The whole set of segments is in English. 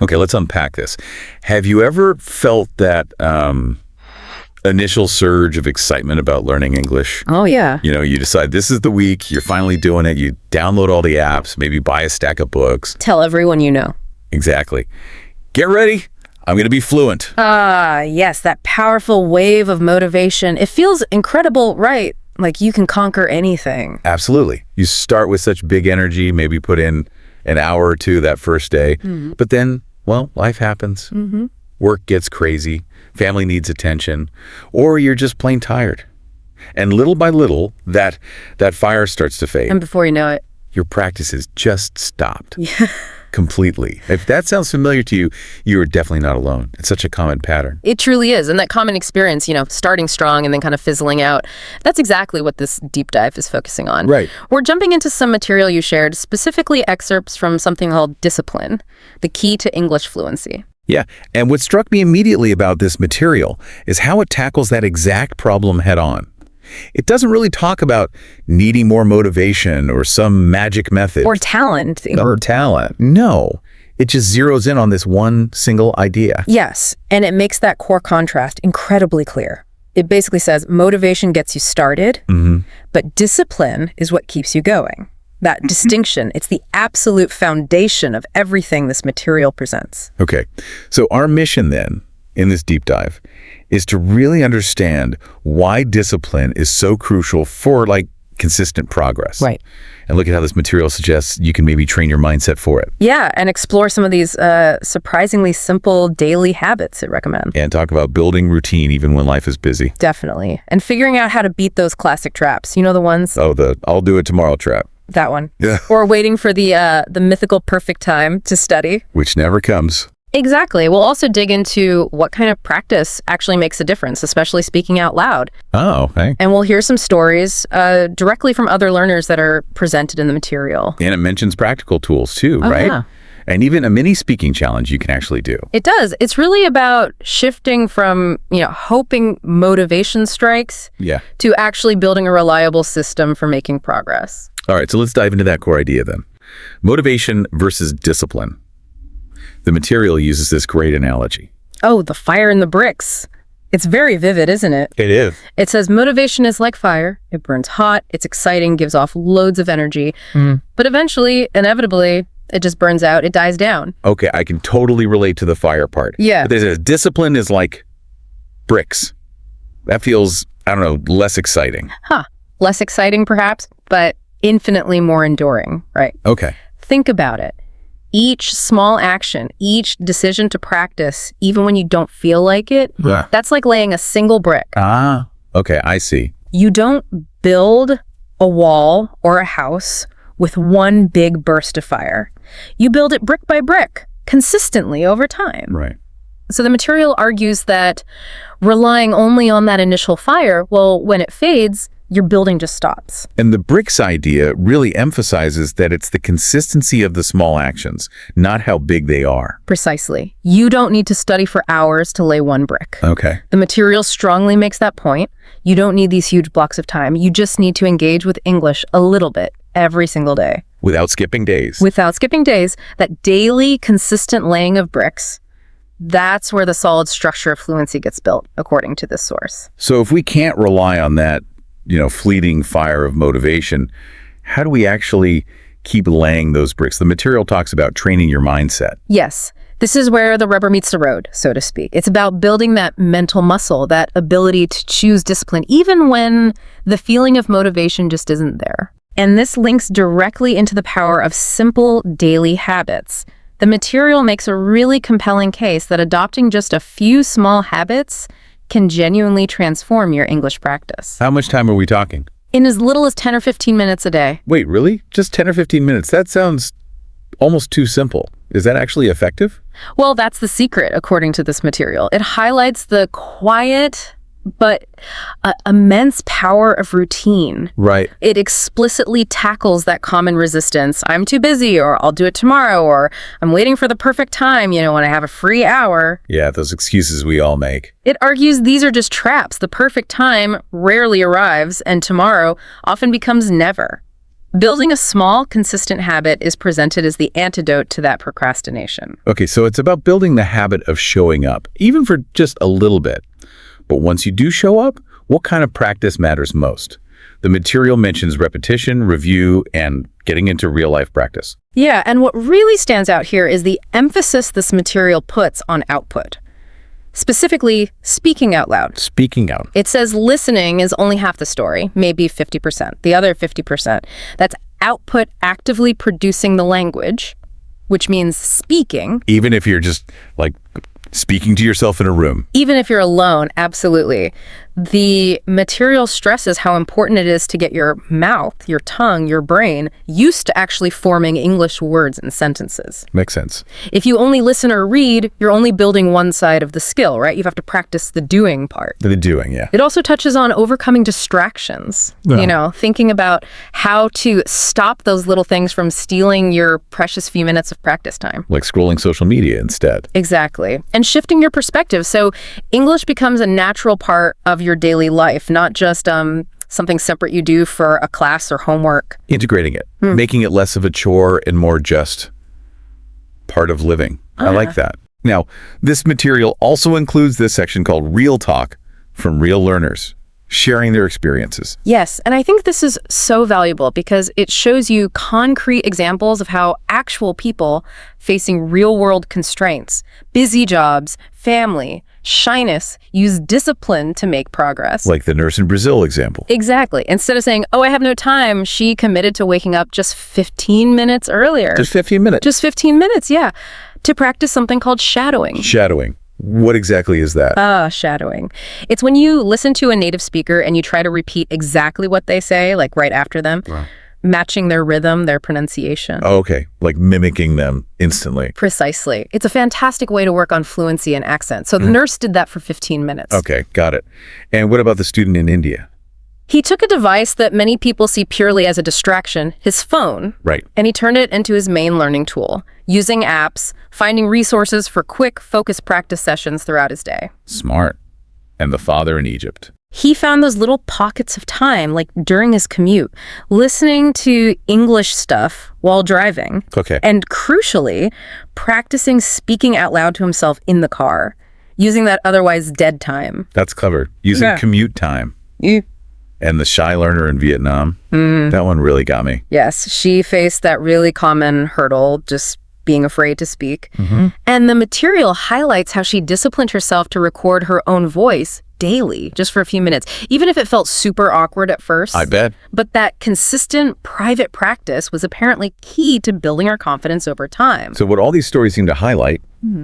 Okay, let's unpack this. Have you ever felt that initial surge of excitement about learning English? Oh, yeah. You know, you decide this is the week, you're finally doing it, you download all the apps, maybe buy a stack of books. Tell everyone you know. Exactly. Get ready. I'm going to be fluent. Yes, that powerful wave of motivation. It feels incredible, right? Like you can conquer anything. Absolutely. You start with such big energy, maybe put in an hour or two that first day, but then, well, life happens. Work gets crazy, family needs attention, or you're just plain tired. And little by little, that fire starts to fade. And before you know it, your practice has just stopped. Completely. If that sounds familiar to you, you are definitely not alone. It's such a common pattern. it truly is. And that common experience, starting strong and then kind of fizzling out, that's exactly what this deep dive is focusing on. Right. We're jumping into some material you shared, specifically excerpts from something called Discipline, the key to English fluency. Yeah, and what struck me immediately about this material is how it tackles that exact problem head on. It doesn't really talk about needing more motivation or some magic method. Or talent. Or talent. No, it just zeroes in on this one single idea. Yes, and it makes that core contrast incredibly clear. It basically says motivation gets you started, but discipline is what keeps you going. That distinction, it's the absolute foundation of everything this material presents. Okay, so our mission then, in this deep dive, is to really understand why discipline is so crucial for, consistent progress. Right. And look at how this material suggests you can maybe train your mindset for it. Yeah, and explore some of these surprisingly simple daily habits it recommends. And talk about building routine even when life is busy. Definitely. And figuring out how to beat those classic traps. You know the ones? Oh, the I'll do it tomorrow trap. That one. Yeah. Or waiting for the mythical perfect time to study. Which never comes. Exactly. We'll also dig into what kind of practice actually makes a difference, especially speaking out loud. Oh, okay. And we'll hear some stories directly from other learners that are presented in the material. And it mentions practical tools too, right? Yeah. And even a mini speaking challenge you can actually do. It does. It's really about shifting from, hoping motivation strikes to actually building a reliable system for making progress. All right, so let's dive into that core idea then. Motivation versus discipline. The material uses this great analogy. Oh, the fire in the bricks. It's very vivid, isn't it? It is. It says motivation is like fire. It burns hot, it's exciting, gives off loads of energy. But eventually, inevitably, it just burns out, it dies down. Okay, I can totally relate to the fire part. Yeah. But there's a discipline is like bricks. That feels, less exciting. Less exciting, perhaps, but infinitely more enduring, right? Okay. Think about it. Each small action, each decision to practice, even when you don't feel like it, that's like laying a single brick. Okay, I see. You don't build a wall or a house with one big burst of fire. You build it brick by brick, consistently over time. Right. So the material argues that relying only on that initial fire, well, when it fades, your building just stops. And the bricks idea really emphasizes that it's the consistency of the small actions, not how big they are. Precisely. You don't need to study for hours to lay one brick. Okay. The material strongly makes that point. You don't need these huge blocks of time. You just need to engage with English a little bit every single day. Without skipping days. Without skipping days, that daily, consistent laying of bricks, that's where the solid structure of fluency gets built, according to this source. So if we can't rely on that, fleeting fire of motivation, how do we actually keep laying those bricks? The material talks about training your mindset. Yes. This is where the rubber meets the road, so to speak. It's about building that mental muscle, that ability to choose discipline, even when the feeling of motivation just isn't there. And this links directly into the power of simple daily habits. The material makes a really compelling case that adopting just a few small habits can genuinely transform your English practice. How much time are we talking? In as little as 10 or 15 minutes a day. Wait, really? Just 10 or 15 minutes? That sounds almost too simple. Is that actually effective? Well, that's the secret, according to this material. It highlights the quiet but immense power of routine. Right. It explicitly tackles that common resistance. I'm too busy, or I'll do it tomorrow, or I'm waiting for the perfect time, when I have a free hour. Yeah, those excuses we all make. It argues these are just traps. The perfect time rarely arrives, and tomorrow often becomes never. Building a small, consistent habit is presented as the antidote to that procrastination. Okay, so it's about building the habit of showing up, even for just a little bit. But once you do show up, what kind of practice matters most? The material mentions repetition, review, and getting into real-life practice. Yeah, and what really stands out here is the emphasis this material puts on output. Specifically, speaking out loud. Speaking out. It says listening is only half the story, maybe 50%. The other 50%, that's output actively producing the language, which means speaking. Even if you're just, like, speaking to yourself in a room. Even if you're alone, absolutely. The material stresses how important it is to get your mouth, your tongue, your brain used to actually forming English words and sentences. Makes sense. If you only listen or read, you're only building one side of the skill, right? You have to practice the doing part. The doing, yeah. It also touches on overcoming distractions, thinking about how to stop those little things from stealing your precious few minutes of practice time. Like scrolling social media instead. Exactly. And shifting your perspective. So English becomes a natural part of your daily life, not just something separate you do for a class or homework. Integrating it, making it less of a chore and more just part of living. I like that. Now, this material also includes this section called Real Talk from real learners, sharing their experiences. Yes, and I think this is so valuable because it shows you concrete examples of how actual people facing real-world constraints, busy jobs, family, shyness, use discipline to make progress. Like the nurse in Brazil example. Exactly. Instead of saying, oh, I have no time, she committed to waking up just 15 minutes earlier. Just 15 minutes. Just 15 minutes, yeah. To practice something called shadowing. Shadowing. What exactly is that? Shadowing. It's when you listen to a native speaker and you try to repeat exactly what they say, like right after them, matching their rhythm, their pronunciation. Oh, okay. Like mimicking them instantly. Precisely. It's a fantastic way to work on fluency and accent. So the nurse did that for 15 minutes. Okay, got it. And what about the student in India? He took a device that many people see purely as a distraction, his phone, Right. and he turned it into his main learning tool, using apps, finding resources for quick, focused practice sessions throughout his day. Smart. And the father in Egypt. He found those little pockets of time, like during his commute, listening to English stuff while driving. Okay. And crucially, practicing speaking out loud to himself in the car, using that otherwise dead time. That's clever. Using commute time. And the shy learner in Vietnam. That one really got me. Yes, she faced that really common hurdle, just being afraid to speak. And the material highlights how she disciplined herself to record her own voice daily, just for a few minutes, even if it felt super awkward at first. I bet. But that consistent private practice was apparently key to building her confidence over time. So what all these stories seem to highlight,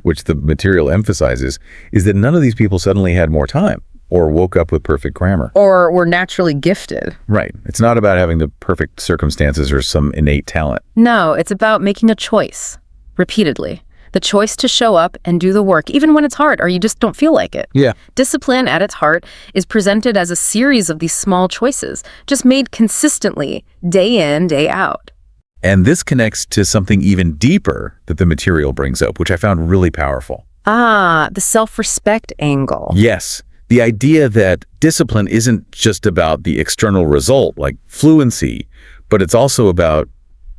which the material emphasizes, is that none of these people suddenly had more time or woke up with perfect grammar. Or were naturally gifted. Right. It's not about having the perfect circumstances or some innate talent. No, it's about making a choice, repeatedly. The choice to show up and do the work, even when it's hard or you just don't feel like it. Yeah. Discipline, at its heart, is presented as a series of these small choices, just made consistently, day in, day out. And this connects to something even deeper that the material brings up, which I found really powerful. The self-respect angle. Yes. The idea that discipline isn't just about the external result, like fluency, but it's also about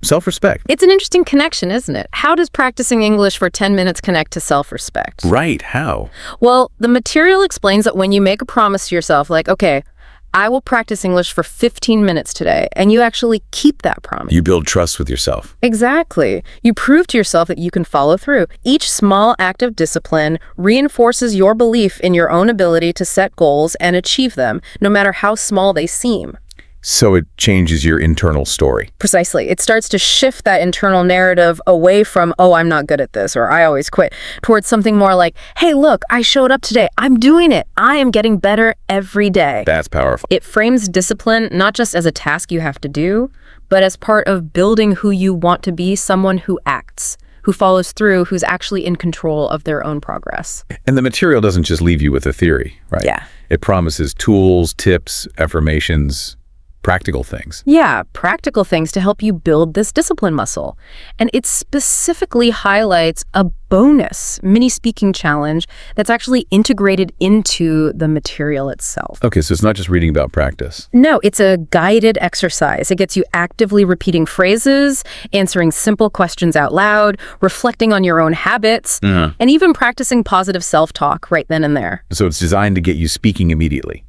self-respect. It's an interesting connection, isn't it? How does practicing English for 10 minutes connect to self-respect? Right. How? Well, the material explains that when you make a promise to yourself, like, okay, I will practice English for 15 minutes today, and you actually keep that promise. You build trust with yourself. Exactly. You prove to yourself that you can follow through. Each small act of discipline reinforces your belief in your own ability to set goals and achieve them, no matter how small they seem. So it changes your internal story. Precisely. It starts to shift that internal narrative away from, oh, I'm not good at this, or I always quit, towards something more like, hey, look, I showed up today. I'm doing it. I am getting better every day. That's powerful. It frames discipline not just as a task you have to do, but as part of building who you want to be, someone who acts, who follows through, who's actually in control of their own progress. And the material doesn't just leave you with a theory, right? Yeah. It promises tools, tips, affirmations, practical things. Yeah, practical things to help you build this discipline muscle. And it specifically highlights a bonus mini speaking challenge that's actually integrated into the material itself. Okay, so it's not just reading about practice. No, it's a guided exercise. It gets you actively repeating phrases, answering simple questions out loud, reflecting on your own habits, and even practicing positive self-talk right then and there. So it's designed to get you speaking immediately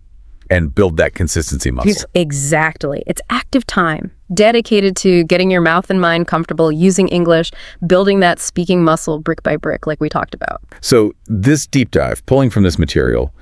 and build that consistency muscle. Exactly. It's active time dedicated to getting your mouth and mind comfortable using English, building that speaking muscle brick by brick like we talked about. So this deep dive, pulling from this material,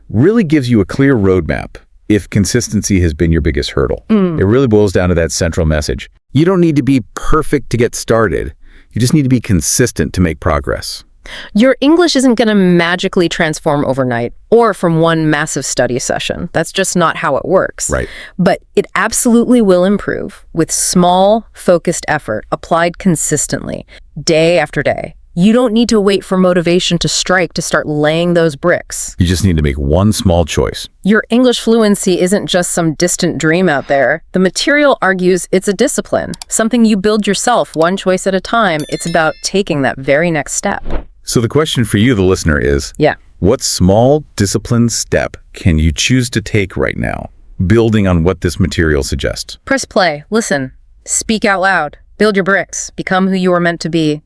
really gives you a clear roadmap if consistency has been your biggest hurdle. It really boils down to that central message. You don't need to be perfect to get started. You just need to be consistent to make progress. Your English isn't going to magically transform overnight or from one massive study session. That's just not how it works. Right. But it absolutely will improve with small, focused effort applied consistently, day after day. You don't need to wait for motivation to strike to start laying those bricks. You just need to make one small choice. Your English fluency isn't just some distant dream out there. The material argues it's a discipline, something you build yourself one choice at a time. It's about taking that very next step. So the question for you, the listener, is, what small disciplined step can you choose to take right now, building on what this material suggests? Press play, listen, speak out loud, build your bricks, become who you are meant to be.